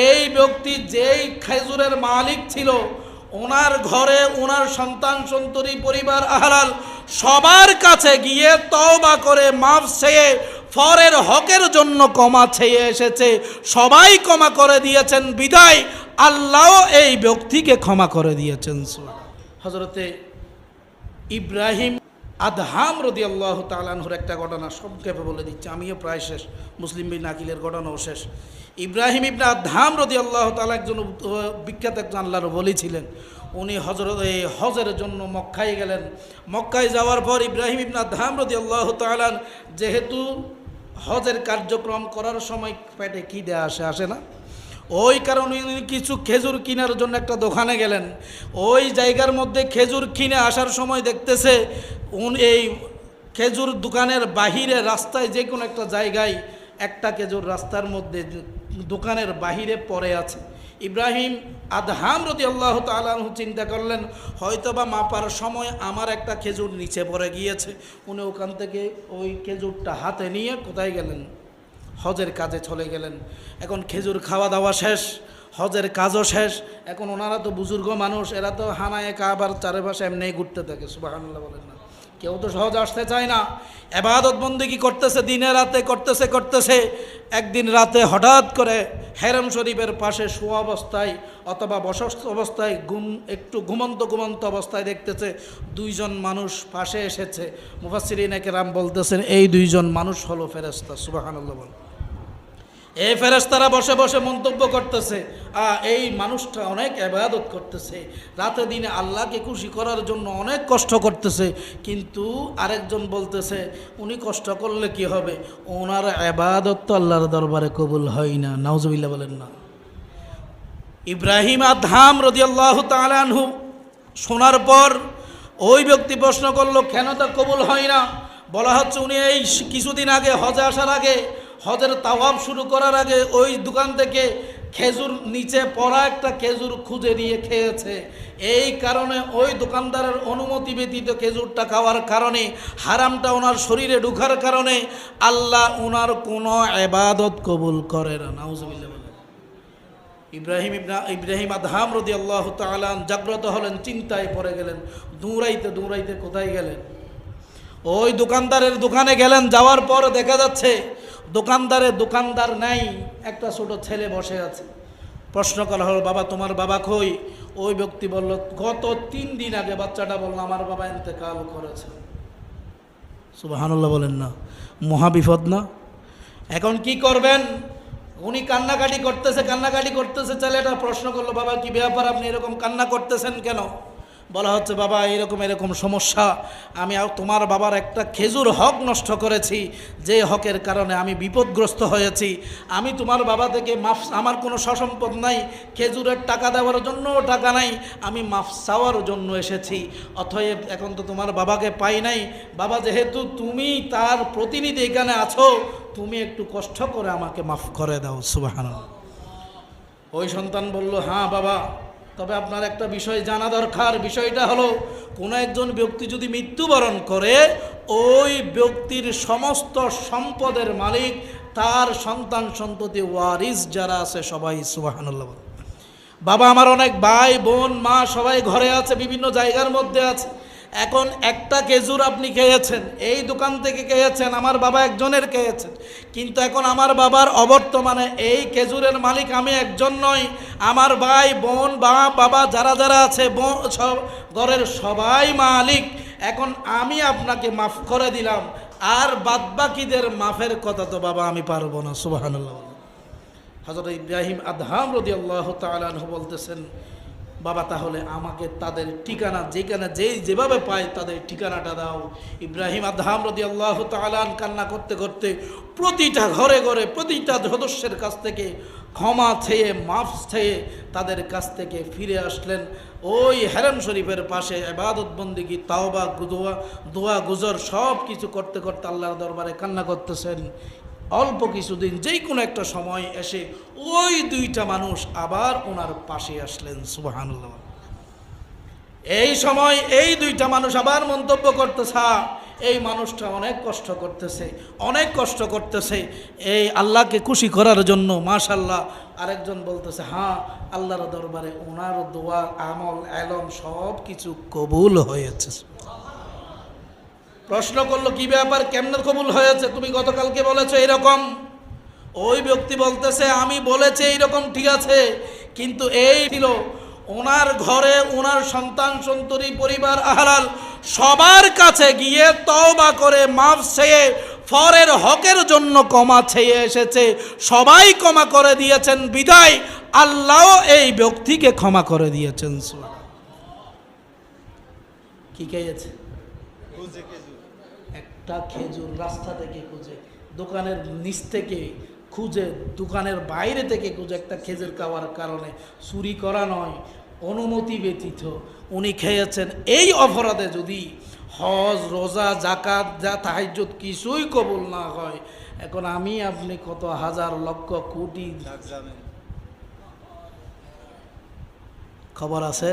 এই ব্যক্তি যেই খেজুরের মালিক ছিল, ওনার ঘরে ওনার সন্তান সন্ততি পরিবার আহলাল সবার কাছে গিয়ে তওবা করে মাফ চেয়ে ফরের হকের জন্য ক্ষমা চেয়ে এসেছে। সবাই ক্ষমা করে দিয়েছেন বিদায় আল্লাহ এই ব্যক্তিকে ক্ষমা করে দিয়েছেন। হযরতে ইব্রাহিম আদহাম রাদিয়াল্লাহু তাআলা আনহুর একটা ঘটনা সংক্ষেপে বলে দিচ্ছি, আমিও প্রায় শেষ, মুসলিম বিন আকিলের ঘটনাও শেষ। ইব্রাহিম ইবনে আদহাম রাদিয়াল্লাহু তাআলা একজন বিখ্যাত একজন আল্লাহর ওলি ছিলেন। উনি হজের জন্য মক্কায় গেলেন। মক্কায় যাওয়ার পর ইব্রাহিম ইবনে আদহাম রাদিয়াল্লাহু তাআলা যেহেতু হজের কার্যক্রম করার সময় পেটে খিদে আসে না, ওই কারণে উনি কিছু খেজুর কেনার জন্য একটা দোকানে গেলেন। ওই জায়গার মধ্যে খেজুর কিনে আসার সময় দেখতেছে এই খেজুর দোকানের বাহিরে রাস্তায় যে কোনো একটা জায়গায় একটা খেজুর রাস্তার মধ্যে দোকানের বাহিরে পড়ে আছে। ইব্রাহিম আদহাম রাদিয়াল্লাহু তাআলা আনহু চিন্তা করলেন হয়তোবা মাপার সময় আমার একটা খেজুর নিচে পড়ে গিয়েছে। উনি ওখান থেকে ওই খেজুরটা হাতে নিয়ে কোথায় গেলেন? হজের কাজে চলে গেলেন। এখন খেজুর খাওয়া দাওয়া শেষ, হজের কাজও শেষ। এখন ওনারা তো বুজুর্গ মানুষ, এরা তো হানায় কাবার চারপাশে এমনি ঘুরতে থাকে। সুবহানাল্লাহ বলেন না? কেউ তো সহজ আসতে চায় না। ইবাদত বন্দেগী করতেছে, দিনে রাতে করতেছে। একদিন রাতে হঠাৎ করে হেরম শরীফের পাশে শোয়া অবস্থায় অথবা বসস্ত অবস্থায় একটু ঘুমন্ত অবস্থায় দেখতেছে দুইজন মানুষ পাশে এসেছে। মুফাসসিরিনে কেরাম বলতেছেন এই দুইজন মানুষ হলো ফেরেশতা। সুবহানাল্লাহ বলেন। এই ফেরেশতারা বসে বসে মন্তব্য করতেছে, এই মানুষটা অনেক ইবাদত করতেছে, রাতে দিনে আল্লাহকে খুশি করার জন্য অনেক কষ্ট করতেছে, কিন্তু আরেকজন বলতেছে উনি কষ্ট করলে কি হবে, ওনার ইবাদত তো আল্লাহর দরবারে কবুল হয় না। নাউজুবিল্লাহ বলেন না? ইব্রাহিম আদহাম রাদিয়াল্লাহু তাআলা আনহু শোনার পর ওই ব্যক্তি প্রশ্ন করলো কেন তা কবুল হয় না? বলা হচ্ছে উনি এই কিছুদিন আগে হজে আসার আগে, হজের তাওয়াফ শুরু করার আগে ওই দোকান থেকে খেজুর নিচে পড়া একটা খেজুর খুঁজে নিয়ে খেয়েছে। এই কারণে ওই দোকানদারের অনুমতি ব্যতীত খেজুরটা খাওয়ার কারণে, হারামটা ওনার শরীরে ঢুকার কারণে আল্লাহ ওনার কোনো ইবাদত কবুল করে না। নাউজুবিল্লাহ বলেন। ইব্রাহিম আদহাম রাদিয়াল্লাহু তাআলা জাগ্রত হলেন, চিন্তায় পড়ে গেলেন। দৌড়াইতে কোথায় গেলেন? ওই দোকানদারের দোকানে গেলেন। যাওয়ার পর দেখা যাচ্ছে দোকানদার নাই, একটা ছোট ছেলে বসে আছে। প্রশ্ন করা হলো বাবা তোমার বাবা কই? ওই ব্যক্তি বলল গত 3 দিন আগে বাচ্চাটা বলল আমার বাবা ইন্তেকাল করেছে। সুবহানাল্লাহ বলেন না? মহাবিপদ না? এখন কি করবেন? উনি কান্নাকাটি করতেছে। ছেলেটা প্রশ্ন করলো বাবা কি ব্যাপার, আপনি এরকম কান্না করতেছেন কেন? বলা হচ্ছে বাবা এরকম সমস্যা, আমি তোমার বাবার একটা খেজুর হক নষ্ট করেছি, যে হকের কারণে আমি বিপদগ্রস্ত হয়েছি। আমি তোমার বাবা থেকে মাফ, আমার কোনো সসম্পদ নাই, খেজুরের টাকা দেওয়ার জন্যও টাকা নাই, আমি মাফ চাওয়ার জন্য এসেছি। অতএব এখন তো তোমার বাবাকে পাই নাই, বাবা যেহেতু তুমি তার প্রতিনিধি এখানে আছো, তুমি একটু কষ্ট করে আমাকে মাফ করে দাও। সুবহানাল্লাহ। ওই সন্তান বলল হ্যাঁ বাবা, তবে আপনার একটা বিষয় জানা দরকার। বিষয়টা হলো কোনো একজন ব্যক্তি যদি মৃত্যুবরণ করে, ওই ব্যক্তির সমস্ত সম্পদের মালিক তার সন্তান সন্ততি ওয়ারিস যারা আছে সবাই। সুবহানাল্লাহ। বাবা আমার অনেক ভাই বোন মা সবাই ঘরে আছে, বিভিন্ন জায়গার মধ্যে আছে। এখন একটা খেজুর আপনি খেয়েছেন, এই দোকান থেকে খেয়েছেন, আমার বাবা একজনের খেয়েছেন, কিন্তু এখন আমার বাবার অবর্তমানে এই খেজুরের মালিক আমি একজন নই, আমার ভাই বোন বাবা যারা আছে সব ঘরের সবাই মালিক। এখন আমি আপনাকে মাফ করে দিলাম, আর বাদবাকিদের মাফের কথা তো বাবা আমি পারবো না। সুবহানাল্লাহ। হযরত ইব্রাহিম আদহাম রাদিয়াল্লাহু তাআলা আনহু বলতেছেন বাবা তাহলে আমাকে তাদের ঠিকানা যেভাবে পায় তাদের ঠিকানাটা দাও। ইব্রাহিম আদহাম রাদিয়াল্লাহু তাআলা কান্না করতে প্রতিটা ঘরে প্রতিটা সদস্যের কাছ থেকে ক্ষমা চেয়ে মাফ চেয়ে তাদের কাছ থেকে ফিরে আসলেন। ওই হেরম শরীফের পাশে ইবাদত বন্দেগী তাওবা দোয়া গুজর সব কিছু করতে আল্লাহর দরবারে কান্না করতেছেন। অল্প কিছুদিন যেই কোনো একটা সময় এসে ওই 2টা মানুষ আবার ওনার পাশে আসলেন। সুবহানাল্লাহ। এই সময় এই 2টা মানুষ আবার মন্তব্য করতেছে এই মানুষটা অনেক কষ্ট করতেছে, অনেক কষ্ট করতেছে এই আল্লাহকে খুশি করার জন্য। মাশাআল্লাহ। আরেকজন বলতেছে হ্যাঁ, আল্লাহর দরবারে ওনার দোয়া, আমল, এলম সব কিছু কবুল হয়েছে। প্রশ্ন করলো কি ব্যাপার, কেমনে কবুল হয়েছে? তুমি গতকালকে বলেছো এরকম। ওই ব্যক্তি বলতেছে আমি বলেছি এইরকম, ঠিক আছে, কিন্তু এই ছিল ওনার ঘরে ওনার সন্তান সন্ততি পরিবার আহলাল সবার কাছে গিয়ে তওবা করে মাফ চেয়ে ফরের হকের জন্য ক্ষমা চেয়ে এসেছে, সবাই ক্ষমা করে দিয়েছেন বিদায় আল্লাহ এই ব্যক্তিকে ক্ষমা করে দিয়েছেন। কি খেয়েছে? একটা খেজুর রাস্তা থেকে খুঁজে, দোকানের নিচ থেকে খুঁজে, দোকানের বাইরে থেকে খুঁজে একটা খেজুর খাওয়ার কারণে, চুরি করা নয়, অনুমতি ব্যতীত উনি খেয়েছেন। এই অপরাধে যদি হজ, রোজা, জাকাত, তাহাজ্জুদ কিছুই কবুল না হয়, এখন আমি আপনি কত হাজার লক্ষ কোটি খবর আছে।